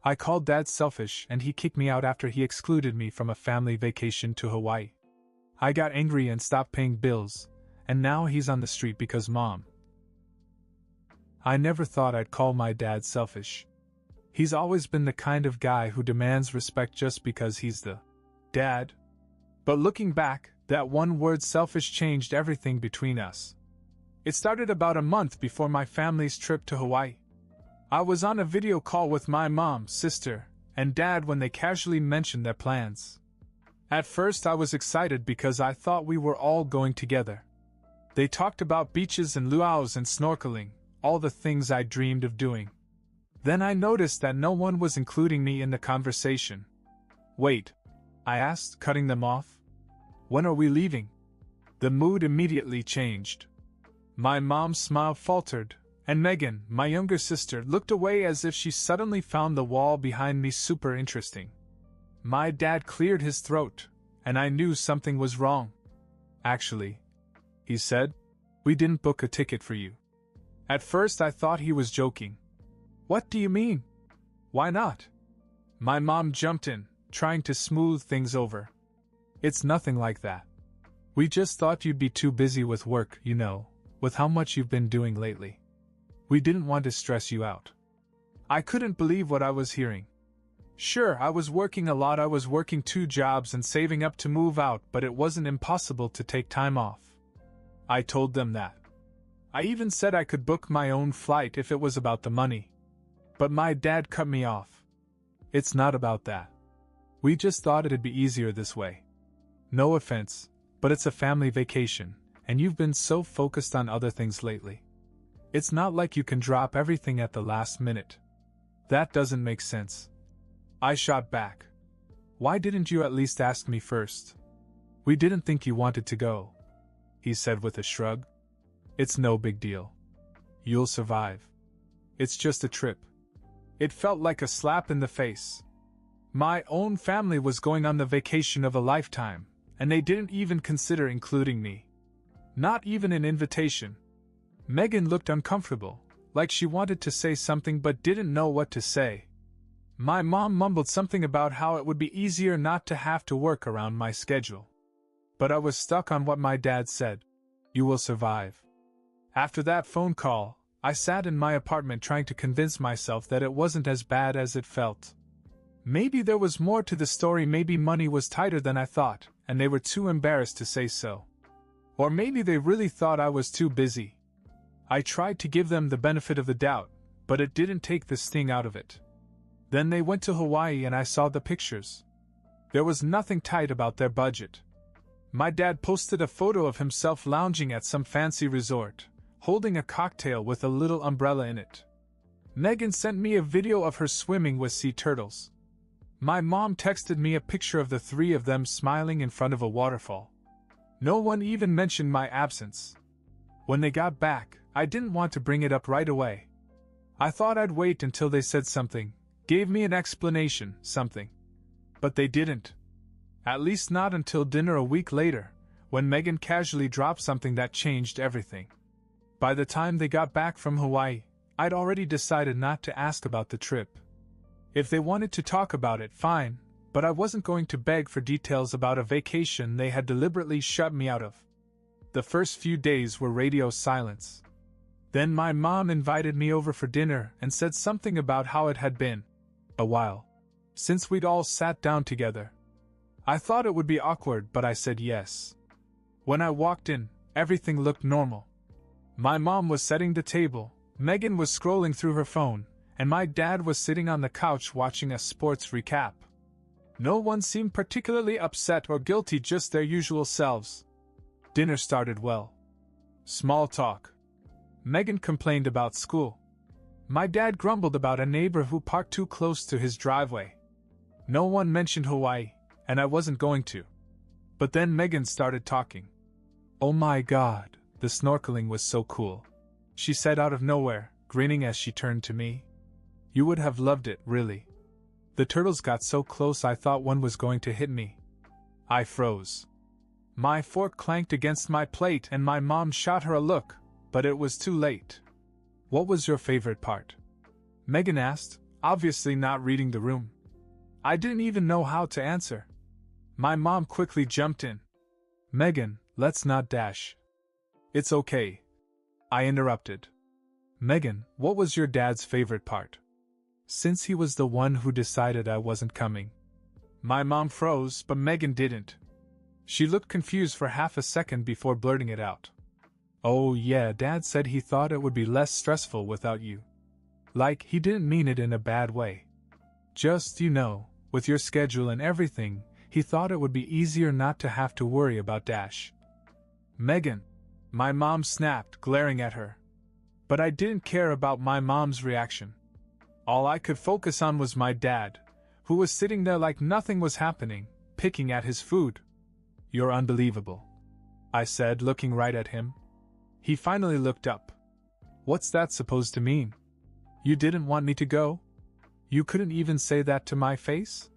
I called Dad selfish and he kicked me out after he excluded me from a family vacation to Hawaii. I got angry and stopped paying bills, and now he's on the street because Mom. I never thought I'd call my dad selfish. He's always been the kind of guy who demands respect just because he's the dad. But looking back, that one word selfish changed everything between us. It started about a month before my family's trip to Hawaii. I was on a video call with my mom, sister, and dad when they casually mentioned their plans. At first I was excited because I thought we were all going together. They talked about beaches and luau's and snorkeling, all the things I dreamed of doing. Then I noticed that no one was including me in the conversation. Wait, I asked, cutting them off. When are we leaving? The mood immediately changed. My mom's smile faltered, and Megan, my younger sister, looked away as if she suddenly found the wall behind me super interesting. My dad cleared his throat, and I knew something was wrong. Actually, he said, we didn't book a ticket for you. At first I thought he was joking. What do you mean? Why not? My mom jumped in, trying to smooth things over. It's nothing like that. We just thought you'd be too busy with work, you know, with how much you've been doing lately. We didn't want to stress you out. I couldn't believe what I was hearing. Sure, I was working a lot, I was working 2 jobs and saving up to move out, but it wasn't impossible to take time off. I told them that. I even said I could book my own flight if it was about the money. But my dad cut me off. It's not about that. We just thought it'd be easier this way. No offense, but it's a family vacation, and you've been so focused on other things lately. It's not like you can drop everything at the last minute. That doesn't make sense. I shot back. Why didn't you at least ask me first? We didn't think you wanted to go, he said with a shrug. It's no big deal. You'll survive. It's just a trip. It felt like a slap in the face. My own family was going on the vacation of a lifetime, and they didn't even consider including me. Not even an invitation. Megan looked uncomfortable, like she wanted to say something but didn't know what to say. My mom mumbled something about how it would be easier not to have to work around my schedule. But I was stuck on what my dad said. You will survive. After that phone call, I sat in my apartment trying to convince myself that it wasn't as bad as it felt. Maybe there was more to the story, maybe money was tighter than I thought, and they were too embarrassed to say so. Or maybe they really thought I was too busy. I tried to give them the benefit of the doubt, but it didn't take the sting out of it. Then they went to Hawaii and I saw the pictures. There was nothing tight about their budget. My dad posted a photo of himself lounging at some fancy resort, holding a cocktail with a little umbrella in it. Megan sent me a video of her swimming with sea turtles. My mom texted me a picture of the 3 of them smiling in front of a waterfall. No one even mentioned my absence. When they got back, I didn't want to bring it up right away. I thought I'd wait until they said something, gave me an explanation, something. But they didn't. At least not until dinner a week later, when Megan casually dropped something that changed everything. By the time they got back from Hawaii, I'd already decided not to ask about the trip. If they wanted to talk about it, fine, but I wasn't going to beg for details about a vacation they had deliberately shut me out of. The first few days were radio silence. Then my mom invited me over for dinner and said something about how it had been a while since we'd all sat down together. I thought it would be awkward, but I said yes. When I walked in, everything looked normal. My mom was setting the table, Megan was scrolling through her phone, and my dad was sitting on the couch watching a sports recap. No one seemed particularly upset or guilty, just their usual selves. Dinner started well. Small talk. Megan complained about school. My dad grumbled about a neighbor who parked too close to his driveway. No one mentioned Hawaii, and I wasn't going to. But then Megan started talking. Oh my God, the snorkeling was so cool, she said out of nowhere, grinning as she turned to me. You would have loved it, really. The turtles got so close I thought one was going to hit me. I froze. My fork clanked against my plate and my mom shot her a look, but it was too late. What was your favorite part? Megan asked, obviously not reading the room. I didn't even know how to answer. My mom quickly jumped in. Megan, let's not dash. It's okay. I interrupted. Megan, what was your dad's favorite part? Since he was the one who decided I wasn't coming. My mom froze, but Megan didn't. She looked confused for half a second before blurting it out. Oh yeah, Dad said he thought it would be less stressful without you. Like, he didn't mean it in a bad way. Just, with your schedule and everything, he thought it would be easier not to have to worry about Dash. Megan, my mom snapped, glaring at her. But I didn't care about my mom's reaction. All I could focus on was my dad, who was sitting there like nothing was happening, picking at his food. You're unbelievable, I said, looking right at him. He finally looked up. What's that supposed to mean? You didn't want me to go? You couldn't even say that to my face?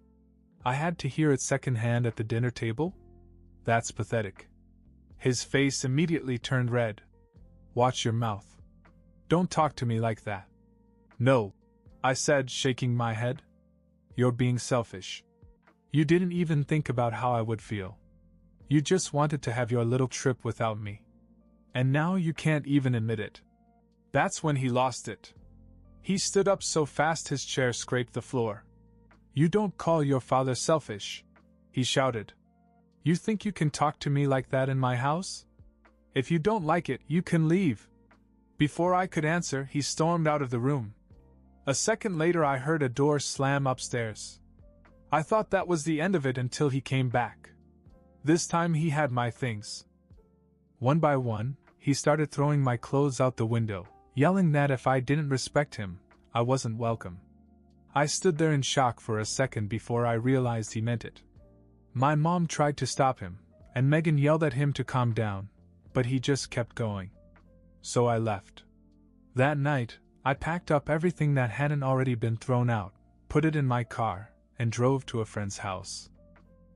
I had to hear it secondhand at the dinner table? That's pathetic. His face immediately turned red. Watch your mouth. Don't talk to me like that. No, I said, shaking my head. You're being selfish. You didn't even think about how I would feel. You just wanted to have your little trip without me. And now you can't even admit it. That's when he lost it. He stood up so fast his chair scraped the floor. You don't call your father selfish, he shouted. You think you can talk to me like that in my house? If you don't like it, you can leave. Before I could answer, he stormed out of the room. A second later I heard a door slam upstairs. I thought that was the end of it until he came back. This time he had my things. One by one, he started throwing my clothes out the window, yelling that if I didn't respect him, I wasn't welcome. I stood there in shock for a second before I realized he meant it. My mom tried to stop him, and Megan yelled at him to calm down, but he just kept going. So I left. That night, I packed up everything that hadn't already been thrown out, put it in my car, and drove to a friend's house.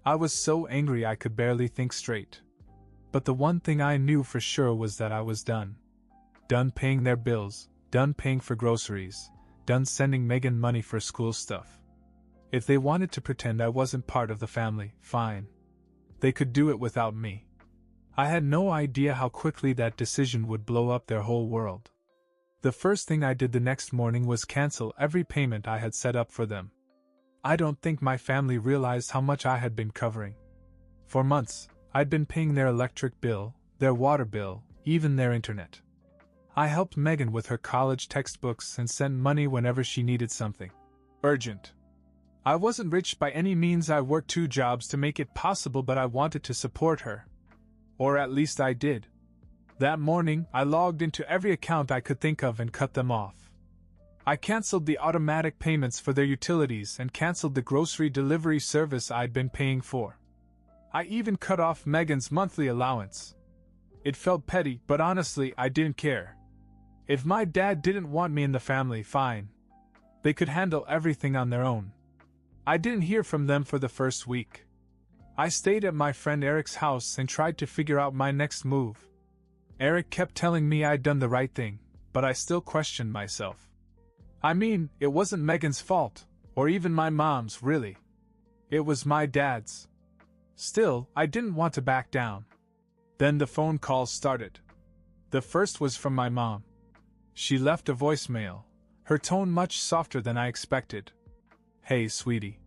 I was so angry I could barely think straight. But the one thing I knew for sure was that I was done. Done paying their bills, done paying for groceries, done sending Megan money for school stuff. If they wanted to pretend I wasn't part of the family, fine. They could do it without me. I had no idea how quickly that decision would blow up their whole world. The first thing I did the next morning was cancel every payment I had set up for them. I don't think my family realized how much I had been covering. For months, I'd been paying their electric bill, their water bill, even their internet. I helped Megan with her college textbooks and sent money whenever she needed something urgent. I wasn't rich by any means. I worked 2 jobs to make it possible, but I wanted to support her. Or at least I did. That morning, I logged into every account I could think of and cut them off. I canceled the automatic payments for their utilities and canceled the grocery delivery service I'd been paying for. I even cut off Megan's monthly allowance. It felt petty, but honestly, I didn't care. If my dad didn't want me in the family, fine. They could handle everything on their own. I didn't hear from them for the first week. I stayed at my friend Eric's house and tried to figure out my next move. Eric kept telling me I'd done the right thing, but I still questioned myself. I mean, it wasn't Megan's fault, or even my mom's, really. It was my dad's. Still, I didn't want to back down. Then the phone calls started. The first was from my mom. She left a voicemail, her tone much softer than I expected. Hey, sweetie.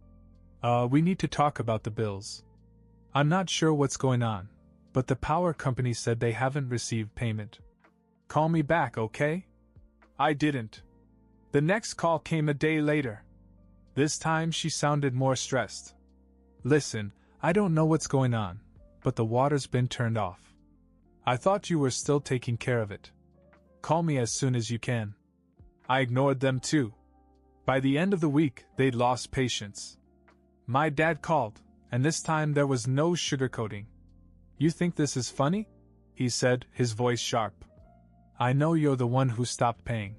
We need to talk about the bills. I'm not sure what's going on, but the power company said they haven't received payment. Call me back, okay? I didn't. The next call came a day later. This time she sounded more stressed. Listen, I don't know what's going on, but the water's been turned off. I thought you were still taking care of it. Call me as soon as you can. I ignored them too. By the end of the week, they'd lost patience. My dad called, and this time there was no sugarcoating. You think this is funny? He said, his voice sharp. I know you're the one who stopped paying.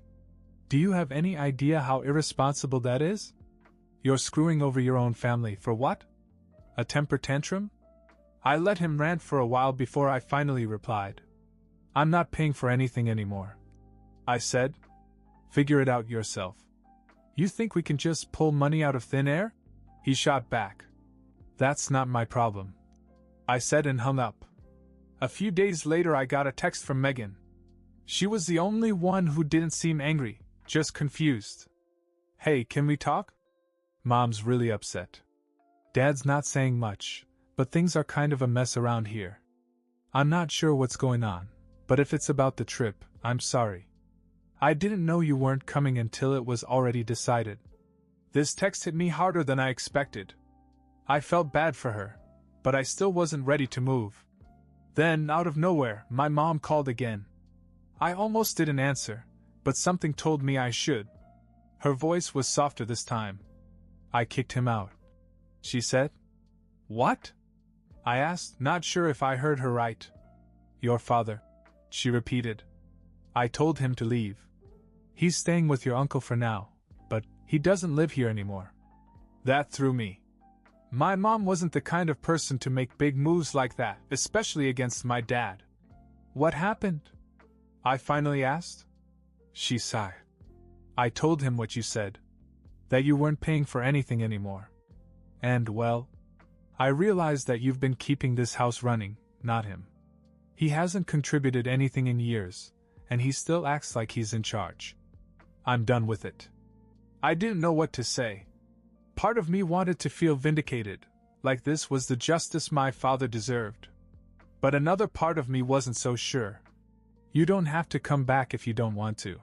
Do you have any idea how irresponsible that is? You're screwing over your own family for what? A temper tantrum? I let him rant for a while before I finally replied. I'm not paying for anything anymore. I said. Figure it out yourself. You think we can just pull money out of thin air? He shot back. That's not my problem, I said and hung up. A few days later I got a text from Megan. She was the only one who didn't seem angry, just confused. Hey, can we talk? Mom's really upset. Dad's not saying much, but things are kind of a mess around here. I'm not sure what's going on, but if it's about the trip, I'm sorry. I didn't know you weren't coming until it was already decided. This text hit me harder than I expected. I felt bad for her, but I still wasn't ready to move. Then, out of nowhere, my mom called again. I almost didn't answer, but something told me I should. Her voice was softer this time. I kicked him out, she said. What? I asked, not sure if I heard her right. Your father, she repeated. I told him to leave. He's staying with your uncle for now, but he doesn't live here anymore. That threw me. My mom wasn't the kind of person to make big moves like that, especially against my dad. What happened? I finally asked. She sighed. I told him what you said. That you weren't paying for anything anymore. And, well, I realized that you've been keeping this house running, not him. He hasn't contributed anything in years, and he still acts like he's in charge. I'm done with it. I didn't know what to say. Part of me wanted to feel vindicated, like this was the justice my father deserved. But another part of me wasn't so sure. You don't have to come back if you don't want to,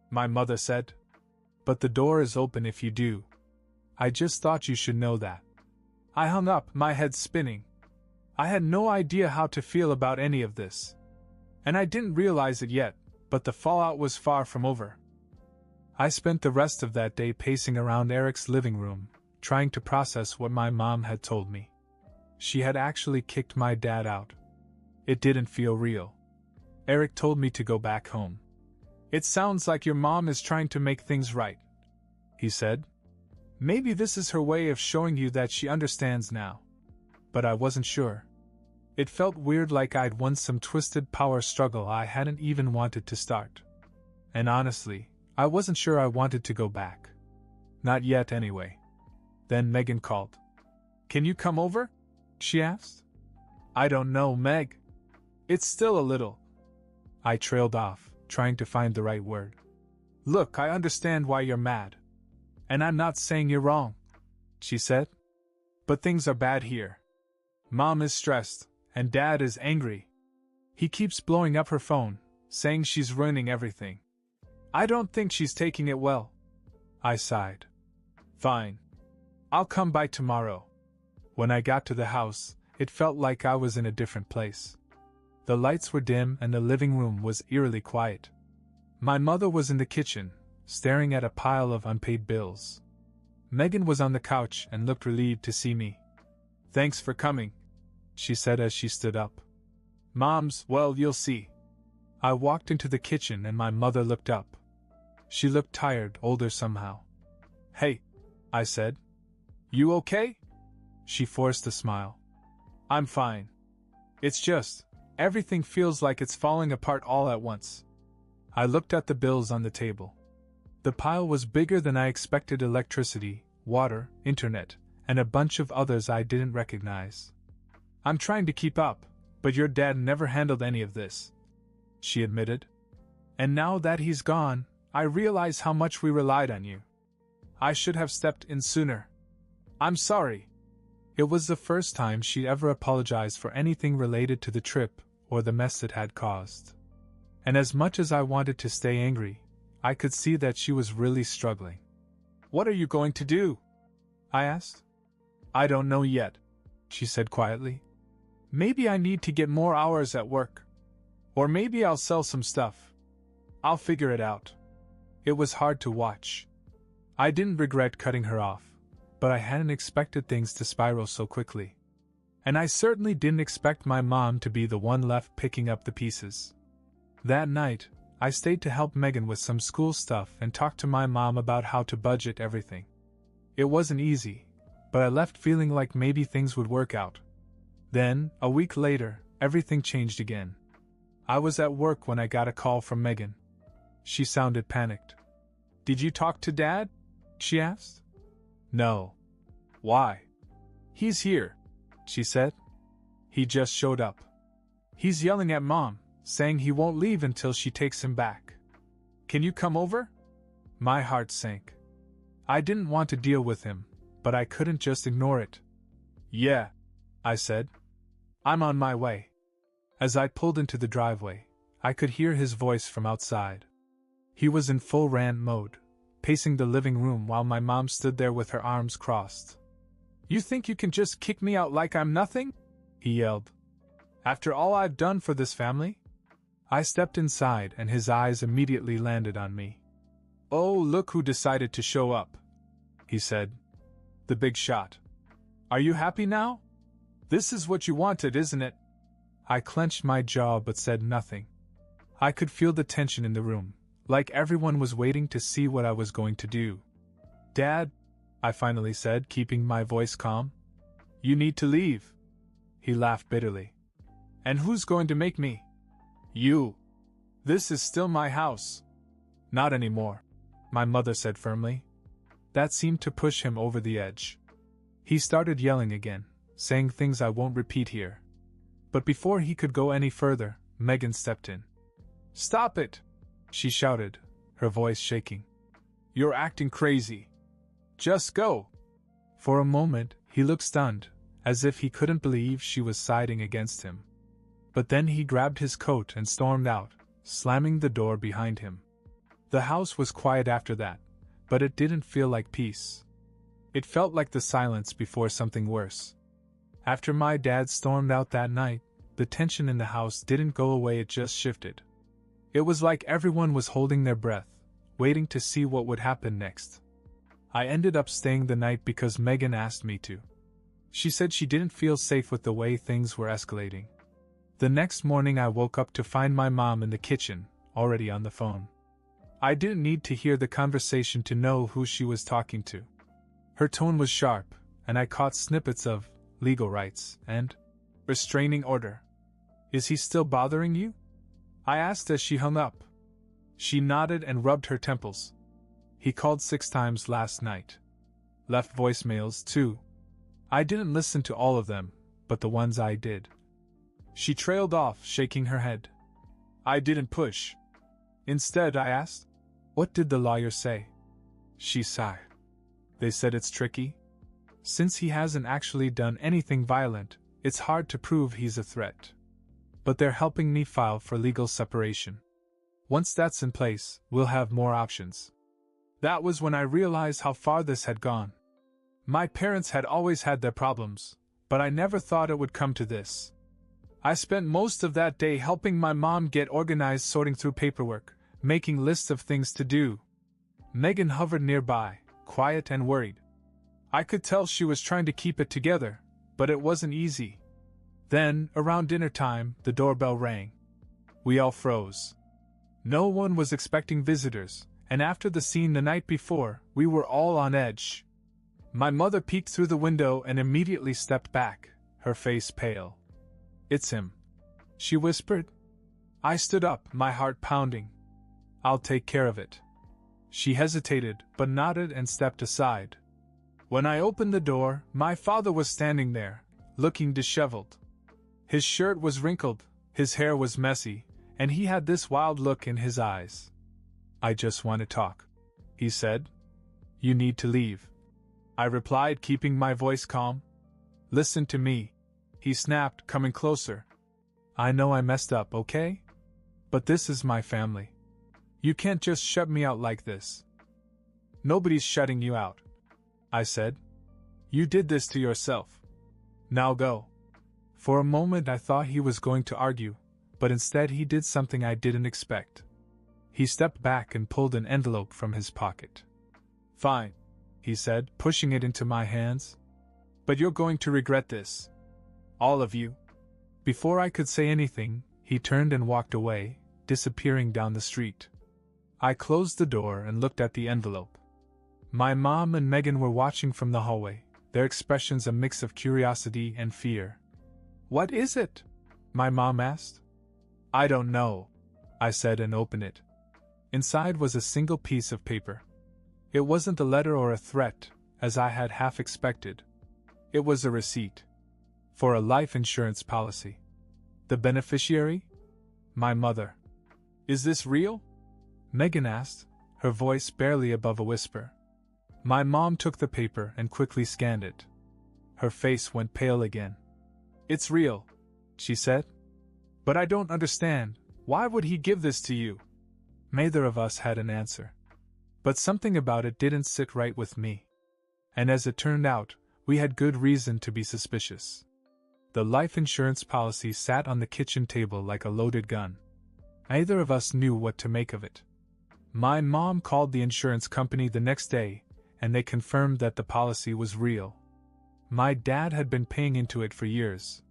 my mother said. But the door is open if you do. I just thought you should know that. I hung up, my head spinning. I had no idea how to feel about any of this. And I didn't realize it yet, but the fallout was far from over. I spent the rest of that day pacing around Eric's living room, trying to process what my mom had told me. She had actually kicked my dad out. It didn't feel real. Eric told me to go back home. It sounds like your mom is trying to make things right, he said. Maybe this is her way of showing you that she understands now. But I wasn't sure. It felt weird, like I'd won some twisted power struggle I hadn't even wanted to start. And honestly, I wasn't sure I wanted to go back. Not yet, anyway. Then Megan called. Can you come over? She asked. I don't know, Meg. It's still a little. I trailed off, trying to find the right word. Look, I understand why you're mad. And I'm not saying you're wrong, she said. But things are bad here. Mom is stressed, and Dad is angry. He keeps blowing up her phone, saying she's ruining everything. I don't think she's taking it well. I sighed. Fine. I'll come by tomorrow. When I got to the house, it felt like I was in a different place. The lights were dim and the living room was eerily quiet. My mother was in the kitchen, staring at a pile of unpaid bills. Megan was on the couch and looked relieved to see me. Thanks for coming, she said as she stood up. Mom's, well, you'll see. I walked into the kitchen and my mother looked up. She looked tired, older somehow. Hey, I said. You okay? She forced a smile. I'm fine. It's just, everything feels like it's falling apart all at once. I looked at the bills on the table. The pile was bigger than I expected: electricity, water, internet, and a bunch of others I didn't recognize. I'm trying to keep up, but your dad never handled any of this, she admitted. And now that he's gone, I realize how much we relied on you. I should have stepped in sooner. I'm sorry. It was the first time she ever apologized for anything related to the trip or the mess it had caused. And as much as I wanted to stay angry, I could see that she was really struggling. What are you going to do? I asked. I don't know yet, she said quietly. Maybe I need to get more hours at work. Or maybe I'll sell some stuff. I'll figure it out. It was hard to watch. I didn't regret cutting her off, but I hadn't expected things to spiral so quickly. And I certainly didn't expect my mom to be the one left picking up the pieces. That night, I stayed to help Megan with some school stuff and talked to my mom about how to budget everything. It wasn't easy, but I left feeling like maybe things would work out. Then, a week later, everything changed again. I was at work when I got a call from Megan. She sounded panicked. Did you talk to Dad? she asked. No. Why? He's here, she said. He just showed up. He's yelling at Mom, saying he won't leave until she takes him back. Can you come over? My heart sank. I didn't want to deal with him, but I couldn't just ignore it. Yeah, I said. I'm on my way. As I pulled into the driveway, I could hear his voice from outside. He was in full rant mode, pacing the living room while my mom stood there with her arms crossed. You think you can just kick me out like I'm nothing? He yelled. After all I've done for this family? I stepped inside and his eyes immediately landed on me. Oh, look who decided to show up, he said. The big shot. Are you happy now? This is what you wanted, isn't it? I clenched my jaw but said nothing. I could feel the tension in the room, like everyone was waiting to see what I was going to do. Dad, I finally said, keeping my voice calm. You need to leave. He laughed bitterly. And who's going to make me? You. This is still my house. Not anymore, my mother said firmly. That seemed to push him over the edge. He started yelling again, saying things I won't repeat here. But before he could go any further, Megan stepped in. Stop it, she shouted, her voice shaking. You're acting crazy. Just go. For a moment, he looked stunned, as if he couldn't believe she was siding against him. But then he grabbed his coat and stormed out, slamming the door behind him. The house was quiet after that, but it didn't feel like peace. It felt like the silence before something worse. After my dad stormed out that night, the tension in the house didn't go away, it just shifted. It was like everyone was holding their breath, waiting to see what would happen next. I ended up staying the night because Megan asked me to. She said she didn't feel safe with the way things were escalating. The next morning I woke up to find my mom in the kitchen, already on the phone. I didn't need to hear the conversation to know who she was talking to. Her tone was sharp, and I caught snippets of legal rights and restraining order. Is he still bothering you? I asked as she hung up. She nodded and rubbed her temples. He called 6 times last night. Left voicemails, too. I didn't listen to all of them, but the ones I did. She trailed off, shaking her head. I didn't push. Instead, I asked, what did the lawyer say? She sighed. They said it's tricky. Since he hasn't actually done anything violent, it's hard to prove he's a threat. But they're helping me file for legal separation. Once that's in place, we'll have more options. That was when I realized how far this had gone. My parents had always had their problems, but I never thought it would come to this. I spent most of that day helping my mom get organized, sorting through paperwork, making lists of things to do. Megan hovered nearby, quiet and worried. I could tell she was trying to keep it together, but it wasn't easy. Then, around dinner time, the doorbell rang. We all froze. No one was expecting visitors, and after the scene the night before, we were all on edge. My mother peeked through the window and immediately stepped back, her face pale. It's him, she whispered. I stood up, my heart pounding. I'll take care of it. She hesitated, but nodded and stepped aside. When I opened the door, my father was standing there, looking disheveled. His shirt was wrinkled, his hair was messy, and he had this wild look in his eyes. I just want to talk, he said. You need to leave. I replied, keeping my voice calm. Listen to me, he snapped, coming closer. I know I messed up, okay? But this is my family. You can't just shut me out like this. Nobody's shutting you out, I said. You did this to yourself. Now go. For a moment I thought he was going to argue, but instead he did something I didn't expect. He stepped back and pulled an envelope from his pocket. Fine, he said, pushing it into my hands. But you're going to regret this. All of you. Before I could say anything, he turned and walked away, disappearing down the street. I closed the door and looked at the envelope. My mom and Megan were watching from the hallway, their expressions a mix of curiosity and fear. What is it? My mom asked. I don't know, I said and opened it. Inside was a single piece of paper. It wasn't a letter or a threat, as I had half expected. It was a receipt. For a life insurance policy. The beneficiary? My mother. Is this real? Megan asked, her voice barely above a whisper. My mom took the paper and quickly scanned it. Her face went pale again. It's real, she said. But I don't understand. Why would he give this to you? Neither of us had an answer. But something about it didn't sit right with me. And as it turned out, we had good reason to be suspicious. The life insurance policy sat on the kitchen table like a loaded gun. Neither of us knew what to make of it. My mom called the insurance company the next day, and they confirmed that the policy was real. My dad had been paying into it for years.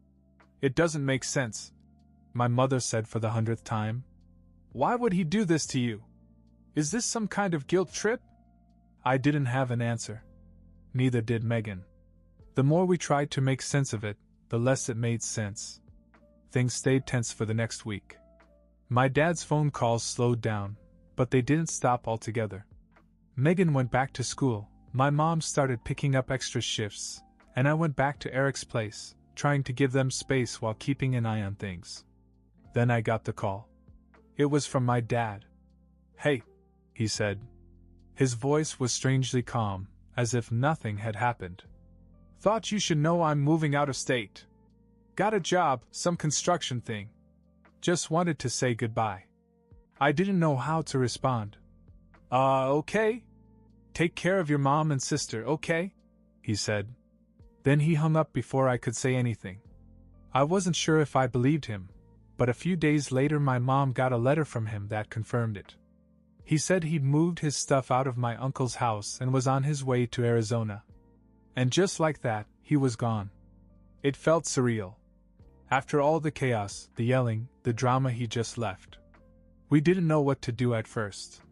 It doesn't make sense, my mother said for the 100th time. Why would he do this to you? Is this some kind of guilt trip? I didn't have an answer. Neither did Megan. The more we tried to make sense of it, the less it made sense. Things stayed tense for the next week. My dad's phone calls slowed down, but they didn't stop altogether. Megan went back to school, my mom started picking up extra shifts, and I went back to Eric's place, trying to give them space while keeping an eye on things. Then I got the call. It was from my dad. Hey, he said. His voice was strangely calm, as if nothing had happened. Thought you should know I'm moving out of state. Got a job, some construction thing. Just wanted to say goodbye. I didn't know how to respond. Okay. Take care of your mom and sister, okay? He said. Then he hung up before I could say anything. I wasn't sure if I believed him, but a few days later my mom got a letter from him that confirmed it. He said he'd moved his stuff out of my uncle's house and was on his way to Arizona. And just like that, he was gone. It felt surreal. After all the chaos, the yelling, the drama, he just left. We didn't know what to do at first.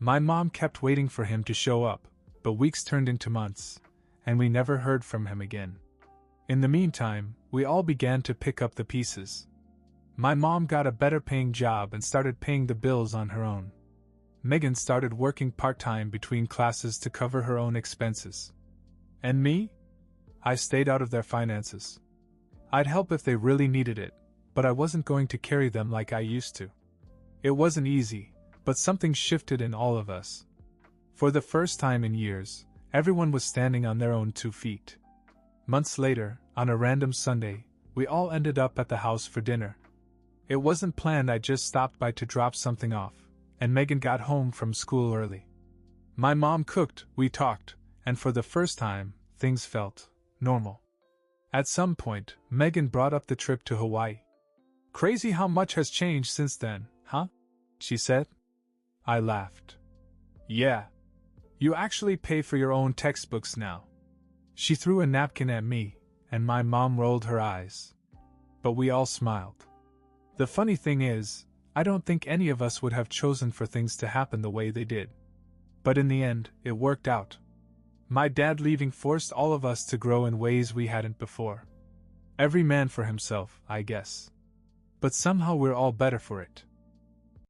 My mom kept waiting for him to show up, but weeks turned into months, and we never heard from him again. In the meantime, we all began to pick up the pieces. My mom got a better paying job and started paying the bills on her own. Megan started working part-time between classes to cover her own expenses. And me? I stayed out of their finances. I'd help if they really needed it, but I wasn't going to carry them like I used to. It wasn't easy, but something shifted in all of us. For the first time in years, everyone was standing on their own 2 feet. Months later, on a random Sunday, we all ended up at the house for dinner. It wasn't planned, I just stopped by to drop something off, and Megan got home from school early. My mom cooked, we talked, and for the first time, things felt normal. At some point, Megan brought up the trip to Hawaii. Crazy how much has changed since then, huh? She said. I laughed. Yeah. You actually pay for your own textbooks now. She threw a napkin at me, and my mom rolled her eyes. But we all smiled. The funny thing is, I don't think any of us would have chosen for things to happen the way they did. But in the end, it worked out. My dad leaving forced all of us to grow in ways we hadn't before. Every man for himself, I guess. But somehow we're all better for it.